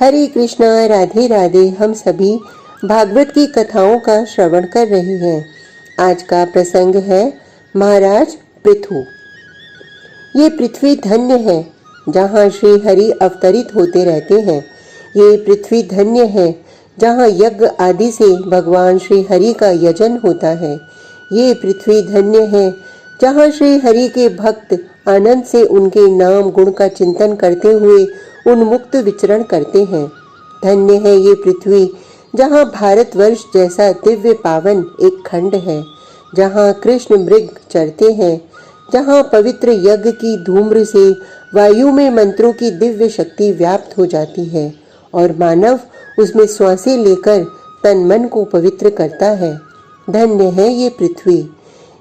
हरे कृष्णा, राधे राधे। हम सभी भागवत की कथाओं का श्रवण कर रहे हैं। आज का प्रसंग है महाराज पृथु। ये पृथ्वी धन्य है जहाँ श्री हरि अवतरित होते रहते हैं। ये पृथ्वी धन्य है जहाँ यज्ञ आदि से भगवान श्री हरि का यजन होता है। ये पृथ्वी धन्य है जहाँ श्री हरि के भक्त आनंद से उनके नाम गुण का चिंतन करते हुए उन्मुक्त विचरण करते हैं। धन्य है ये पृथ्वी जहाँ भारतवर्ष जैसा दिव्य पावन एक खंड है, जहाँ कृष्ण मृग चरते हैं, जहाँ पवित्र यज्ञ की धूम्र से वायु में मंत्रों की दिव्य शक्ति व्याप्त हो जाती है और मानव उसमें श्वासें लेकर तन मन को पवित्र करता है। धन्य है ये पृथ्वी।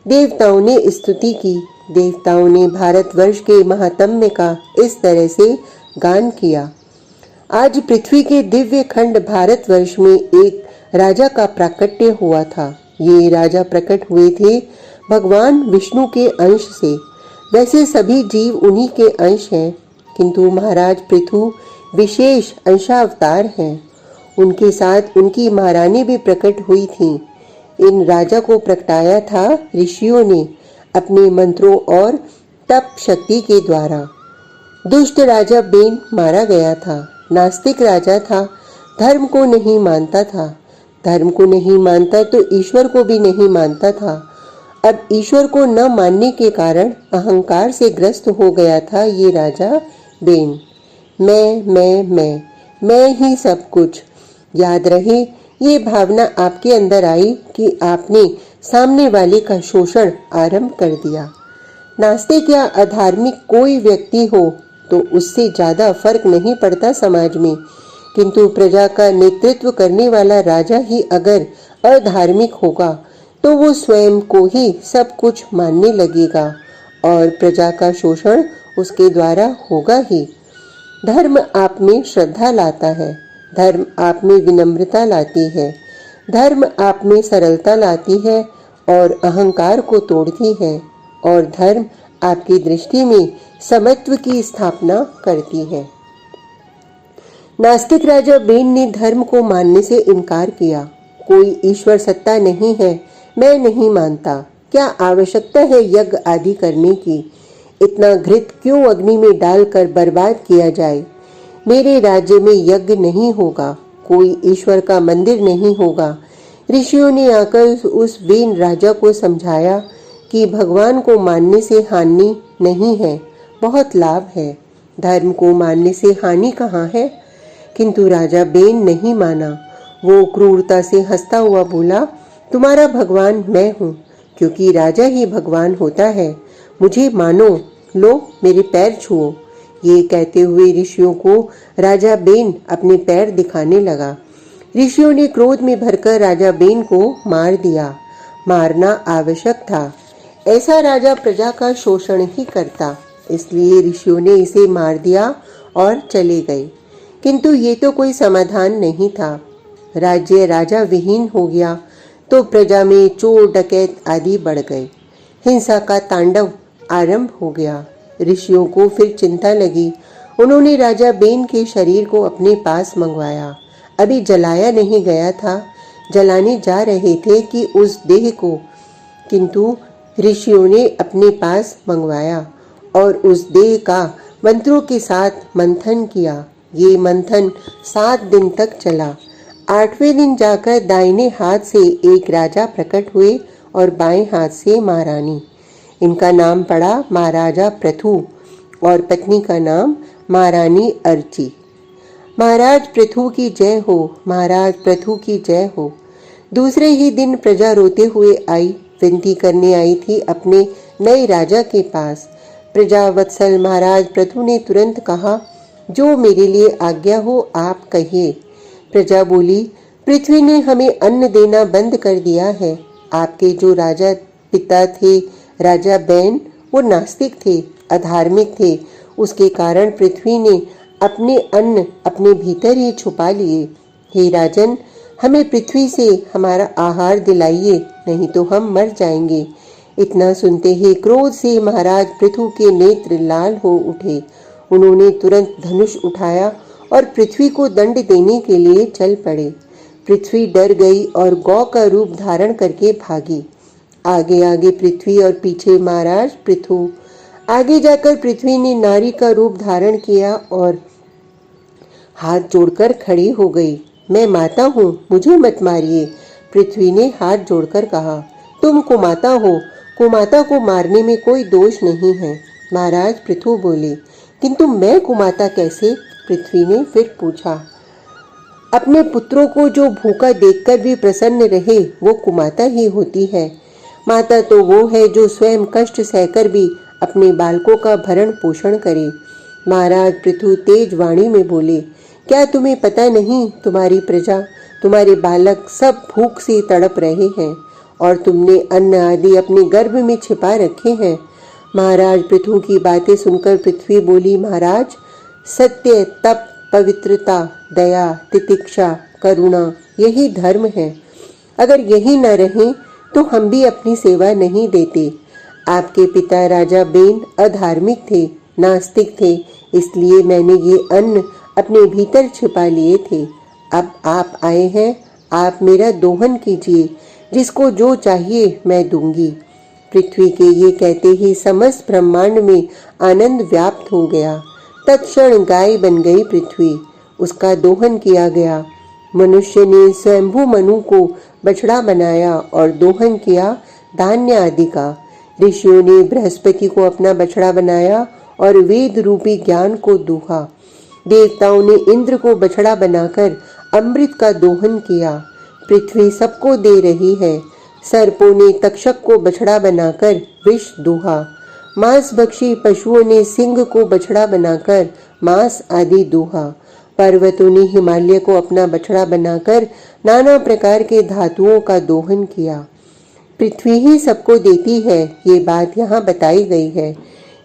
देवताओं ने स्तुति की। देवताओं ने भारतवर्ष के महात्म्य का इस तरह से गान किया। आज पृथ्वी के दिव्य खंड भारतवर्ष में एक राजा का प्राकट्य हुआ था। ये राजा प्रकट हुए थे भगवान विष्णु के अंश से। वैसे सभी जीव उन्हीं के अंश हैं, किंतु महाराज पृथु विशेष अंशावतार हैं। उनके साथ उनकी महारानी भी प्रकट हुई थीं। इन राजा को प्रगटाया था ऋषियों ने अपने मंत्रों और तप शक्ति के द्वारा। दुष्ट राजा बेन मारा गया था। नास्तिक राजा था, धर्म को नहीं मानता था। धर्म को नहीं मानता तो ईश्वर को भी नहीं मानता था। अब ईश्वर को न मानने के कारण अहंकार से ग्रस्त हो गया था ये राजा बेन। मैं ही सब कुछ। याद रहे, ये भावना आपके अंदर आई कि आपने सामने वाले का शोषण आरंभ कर दिया। नास्तिक या अधार्मिक कोई व्यक्ति हो तो उससे ज्यादा फर्क नहीं पड़ता समाज में, किंतु प्रजा का नेतृत्व करने वाला राजा ही अगर अधार्मिक होगा तो वो स्वयं को ही सब कुछ मानने लगेगा और प्रजा का शोषण उसके द्वारा होगा ही। धर्म आप में श्रद्धा लाता है, धर्म आप में विनम्रता लाती है, धर्म आप में सरलता लाती है और अहंकार को तोड़ती है, और धर्म आपकी दृष्टि में समत्व की स्थापना करती है। नास्तिक राजा बेन ने धर्म को मानने से इनकार किया। कोई ईश्वर सत्ता नहीं है, मैं नहीं मानता। क्या आवश्यकता है यज्ञ आदि करने की? इतना घृत क्यों अग्नि में डालकर बर्बाद किया जाए? मेरे राज्य में यज्ञ नहीं होगा, कोई ईश्वर का मंदिर नहीं होगा। ऋषियों ने आकर उस बेन राजा को समझाया कि भगवान को मानने से हानि नहीं है, बहुत लाभ है। धर्म को मानने से हानि कहाँ है? किंतु राजा बेन नहीं माना। वो क्रूरता से हंसता हुआ बोला, तुम्हारा भगवान मैं हूँ, क्योंकि राजा ही भगवान होता है। मुझे मानो, लो मेरे पैर छुओ। ये कहते हुए ऋषियों को राजा बेन अपने पैर दिखाने लगा। ऋषियों ने क्रोध में भरकर राजा बेन को मार दिया। मारना आवश्यक था, ऐसा राजा प्रजा का शोषण ही करता, इसलिए ऋषियों ने इसे मार दिया और चले गए। किंतु ये तो कोई समाधान नहीं था। राज्य राजा विहीन हो गया तो प्रजा में चोर डकैत आदि बढ़ गए। हिंसा का तांडव आरंभ हो गया। ऋषियों को फिर चिंता लगी। उन्होंने राजा बेन के शरीर को अपने पास मंगवाया। अभी जलाया नहीं गया था, जलाने जा रहे थे कि उस देह को, किंतु ऋषियों ने अपने पास मंगवाया और उस देह का मंत्रों के साथ मंथन किया। ये मंथन 7 दिन तक चला। 8वें दिन जाकर दाहिने हाथ से एक राजा प्रकट हुए और बाएं हाथ से महारानी। इनका नाम पड़ा महाराजा पृथु और पत्नी का नाम महारानी अर्ची। महाराज पृथु की जय हो, महाराज पृथु की जय हो। दूसरे ही दिन प्रजा रोते हुए आई, विनती करने आई थी अपने नए राजा के पास। प्रजा वत्सल महाराज पृथु ने तुरंत कहा, जो मेरे लिए आज्ञा हो आप कहिए। प्रजा बोली, पृथ्वी ने हमें अन्न देना बंद कर दिया है। आपके जो राजा पिता थे राजा बेन, वो नास्तिक थे, अधार्मिक थे। उसके कारण पृथ्वी ने अपने अन्न अपने भीतर ही छुपा लिए। हे राजन, हमें पृथ्वी से हमारा आहार दिलाइए, नहीं तो हम मर जाएंगे। इतना सुनते ही क्रोध से महाराज पृथु के नेत्र लाल हो उठे। उन्होंने तुरंत धनुष उठाया और पृथ्वी को दंड देने के लिए चल पड़े। पृथ्वी डर गई और गौ का रूप धारण करके भागी। आगे आगे पृथ्वी और पीछे महाराज पृथु। आगे जाकर पृथ्वी ने नारी का रूप धारण किया और हाथ जोड़कर खड़ी हो गई। मैं माता हूँ, मुझे मत मारिए। पृथ्वी ने हाथ जोड़कर कहा। तुम कुमाता हो, कुमाता को मारने में कोई दोष नहीं है। महाराज पृथु बोले। किंतु मैं कुमाता कैसे? पृथ्वी ने फिर पूछा। अपने पुत्रों को जो भूखा देखकर भी प्रसन्न रहे वो कुमाता ही होती है। माता तो वो है जो स्वयं कष्ट सहकर भी अपने बालकों का भरण पोषण करे। महाराज पृथु तेज वाणी में बोले। क्या तुम्हें पता नहीं, तुम्हारी प्रजा, तुम्हारे बालक सब भूख से तड़प रहे हैं और तुमने अन्न आदि अपने गर्भ में छिपा रखे हैं। महाराज पृथु की बातें सुनकर पृथ्वी बोली। महाराज, सत्य, तप, पवित्रता, दया, तितिक्षा, करुणा, यही धर्म है। अगर यही न रहे तो हम भी अपनी सेवा नहीं देते। आपके पिता राजा बेन अधार्मिक थे, नास्तिक थे, इसलिए मैंने ये अन्न अपने भीतर छिपा लिए थे। अब आप आए हैं, आप मेरा दोहन कीजिए, जिसको जो चाहिए मैं दूंगी। पृथ्वी के ये कहते ही समस्त ब्रह्मांड में आनंद व्याप्त हो गया। तत्क्षण गाय बन गई पृथ्वी, उसका दोहन किया गया। मनुष्य ने स्वयंभू मनु को बछड़ा बनाया और दोहन किया धान्य आदि का। ऋषियों ने बृहस्पति को अपना बछड़ा बनाया और वेद रूपी ज्ञान को दूहा। देवताओं ने इंद्र को बछड़ा बनाकर अमृत का दोहन किया। पृथ्वी सबको दे रही है। सर्पों ने तक्षक को बछड़ा बनाकर विष दूहा। मांसभक्षी पशुओं ने सिंह को बछड़ा बनाकर मांस आदि दूहा। पर्वतों ने हिमालय को अपना बछड़ा बनाकर नाना प्रकार के धातुओं का दोहन किया। पृथ्वी ही सबको देती है, ये बात यहाँ बताई गई है।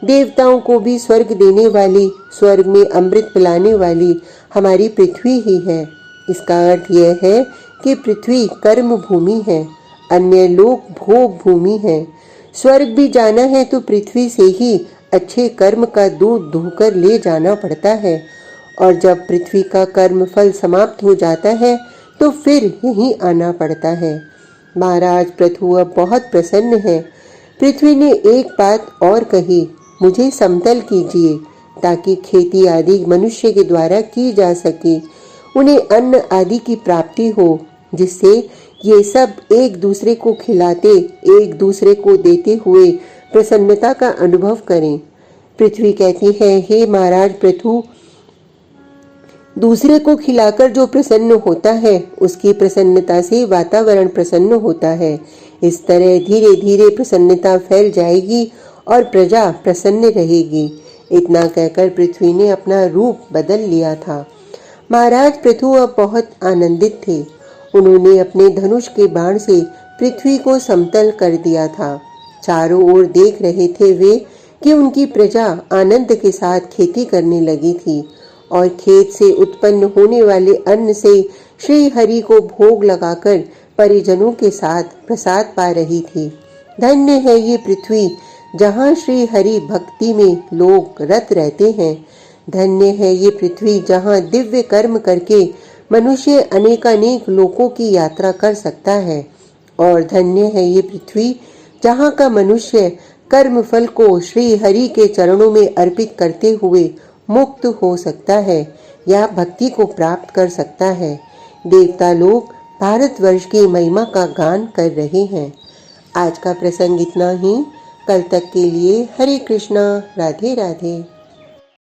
देवताओं को भी स्वर्ग देने वाली, स्वर्ग में अमृत पिलाने वाली हमारी पृथ्वी ही है। इसका अर्थ यह है कि पृथ्वी कर्म भूमि है, अन्य लोक भोग भूमि है। स्वर्ग भी जाना है तो पृथ्वी से ही अच्छे कर्म का दूध दूहकर ले जाना पड़ता है, और जब पृथ्वी का कर्म फल समाप्त हो जाता है तो फिर यहीं आना पड़ता है। महाराज पृथु अब बहुत प्रसन्न है। पृथ्वी ने एक बात और कही, मुझे समतल कीजिए ताकि खेती आदि मनुष्य के द्वारा की जा सके, उन्हें अन्न आदि की प्राप्ति हो, जिससे ये सब एक दूसरे को खिलाते, एक दूसरे को देते हुए प्रसन्नता का अनुभव करें। पृथ्वी कहती है, हे महाराज पृथु, दूसरे को खिलाकर जो प्रसन्न होता है उसकी प्रसन्नता से वातावरण प्रसन्न होता है। इस तरह धीरे धीरे प्रसन्नता फैल जाएगी और प्रजा प्रसन्न रहेगी। इतना कहकर पृथ्वी ने अपना रूप बदल लिया था। महाराज पृथु अब बहुत आनंदित थे। उन्होंने अपने धनुष के बाण से पृथ्वी को समतल कर दिया था। चारों ओर देख रहे थे वे कि उनकी प्रजा आनंद के साथ खेती करने लगी थी और खेत से उत्पन्न होने वाले अन्न से श्री हरि को भोग लगाकर परिजनों के साथ प्रसाद पा रही थी। धन्य है ये पृथ्वी जहाँ श्री हरि भक्ति में लोग रत रहते हैं। धन्य है ये पृथ्वी जहाँ दिव्य कर्म करके मनुष्य अनेकानेक लोकों की यात्रा कर सकता है। और धन्य है ये पृथ्वी जहाँ का मनुष्य कर्म फल को श्री हरि के चरणों में अर्पित करते हुए मुक्त हो सकता है या भक्ति को प्राप्त कर सकता है। देवता लोग भारतवर्ष की महिमा का गान कर रहे हैं। आज का प्रसंग इतना ही। कल तक के लिए हरे कृष्णा, राधे राधे।